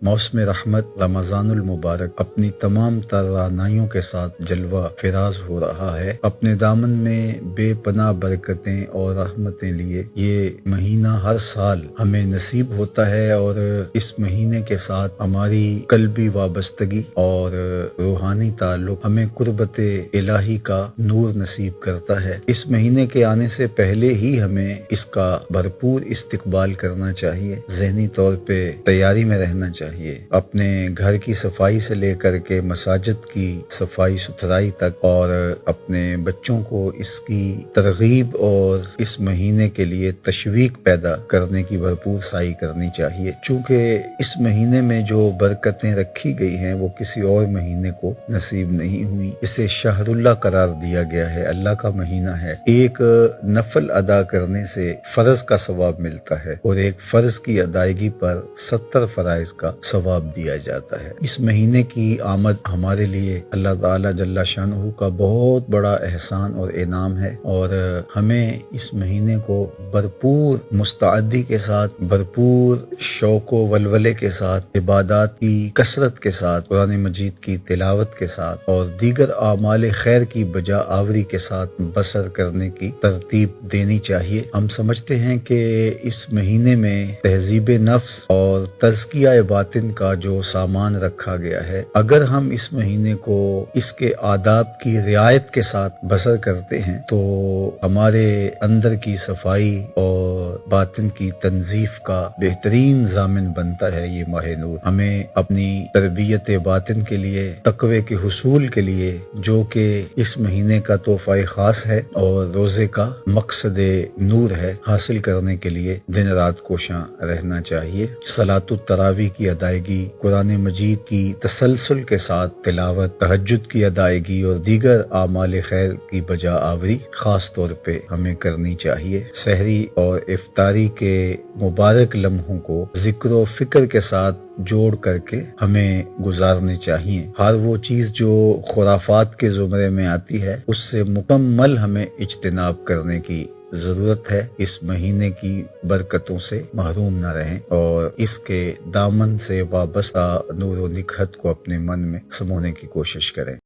मौसम रहमत रमज़ान मुबारक अपनी तमाम तरानाइयों के साथ जलवा फिराज हो रहा है। अपने दामन में बेपनाह बरकतें और रहमतें लिए ये महीना हर साल हमें नसीब होता है और इस महीने के साथ हमारी कल्बी वाबस्तगी और रूहानी ताल्लुक हमें कुर्बत इलाही का नूर नसीब करता है। इस महीने के आने से पहले ही हमें इसका भरपूर इस्तिकबाल करना चाहिए, ज़हनी तौर पे तैयारी में रहना चाहिए। अपने घर की सफाई से लेकर के मसाजिद की सफाई सुथराई तक और अपने बच्चों को इसकी तरगीब और इस महीने के लिए तशवीक पैदा करने की भरपूर साई करनी चाहिए। चूँकि इस महीने में जो बरकतें रखी गई हैं वो किसी और महीने को नसीब नहीं हुई। इसे शहरुल्लाह करार दिया गया है, अल्लाह का महीना है। एक नफल अदा करने से फर्ज का सवाब मिलता है और एक फर्ज की अदायगी पर 70 फराइज का सवाब दिया जाता है। इस महीने की आमद हमारे लिए अल्लाह ताला जल्ला शानहू का बहुत बड़ा एहसान और इनाम है और हमें इस महीने को भरपूर मुस्तअदी के साथ, भरपूर शौक व वलवले के साथ, इबादत की कसरत के साथ, कुरान मजीद की तिलावत के साथ और दीगर आमाल खैर की बजा आवरी के साथ बसर करने की तरतीब देनी चाहिए। हम समझते हैं कि इस महीने में तहजीब नफ्स और तज़किया बातिन का जो सामान रखा गया है, अगर हम इस महीने को इसके आदाब की रियायत के साथ बसर करते हैं तो हमारे अंदर की सफाई और बातिन की तंजीफ का बेहतरीन जामिन बनता है ये माह नूर। हमें अपनी तरबियत बातिन के लिए, तकवे के हुसूल के लिए, जो कि इस महीने का तोहफा खास है और रोजे का मकसद नूर है, हासिल करने के लिए दिन रात कोशां रहना चाहिए। सलातुत तरावी की अदायगी, कुरान मजीद की तसलसल के साथ तिलावत, तहज्जुद की अदायगी और दीगर आमाल खैर की बजा आवरी खास तौर पे हमें करनी चाहिए। सहरी और इफ्तारी के मुबारक लम्हों को जिक्र व फिक्र के साथ जोड़ करके हमें गुजारने चाहिए। हर वो चीज़ जो खुराफात के ज़ुमरे में आती है उससे मुकम्मल हमें इज्तिनाब करने की ज़रूरत है। इस महीने की बरकतों से महरूम न रहें और इसके दामन से वाबस्ता नूर व निखत को अपने मन में समोने की कोशिश करें।